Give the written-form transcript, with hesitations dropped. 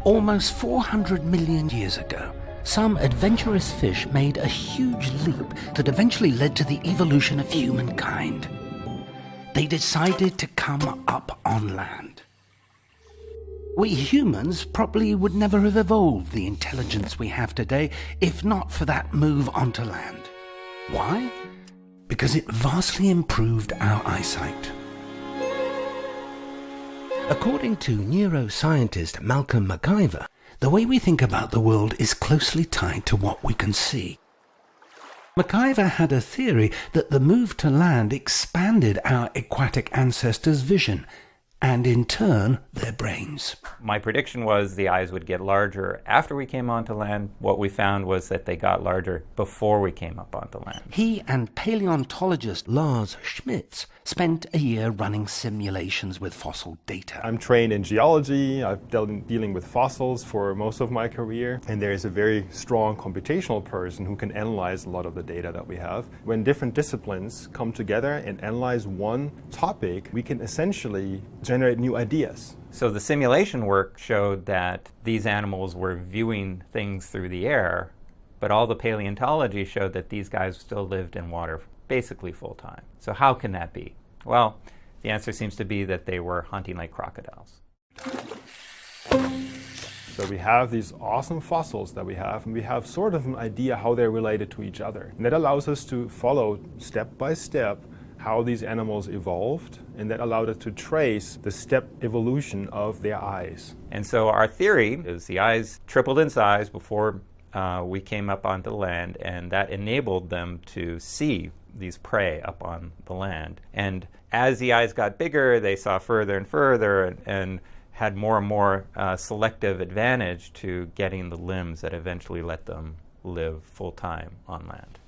Almost 400 million years ago, some adventurous fish made a huge leap that eventually led to the evolution of humankind. They decided to come up on land. We humans probably would never have evolved the intelligence we have today if not for that move onto land. Why? Because it vastly improved our eyesight. According to neuroscientist Malcolm McIver, the way we think about the world is closely tied to what we can see. McIver had a theory that the move to land expanded our aquatic ancestors' vision, and in turn, their brains. My prediction was the eyes would get larger after we came onto land. What we found was that they got larger before we came up onto land. He and paleontologist Lars Schmitz spent a year running simulations with fossil data. I'm trained in geology. I've dealt dealing with fossils for most of my career, and there is a very strong computational person who can analyze a lot of the data that we have. When different disciplines come together and analyze one topic, we can essentially generate new ideas. So the simulation work showed that these animals were viewing things through the air, but all the paleontology showed that these guys still lived in water basically full time. So how can that be? Well, the answer seems to be that they were hunting like crocodiles. So we have these awesome fossils that we have, and we have sort of an idea how they're related to each other. And that allows us to follow step by step how these animals evolved, and that allowed us to trace the step evolution of their eyes. And so our theory is the eyes tripled in size before we came up onto land, and that enabled them to see these prey up on the land. And as the eyes got bigger, they saw further and further and had more and more selective advantage to getting the limbs that eventually let them live full time on land.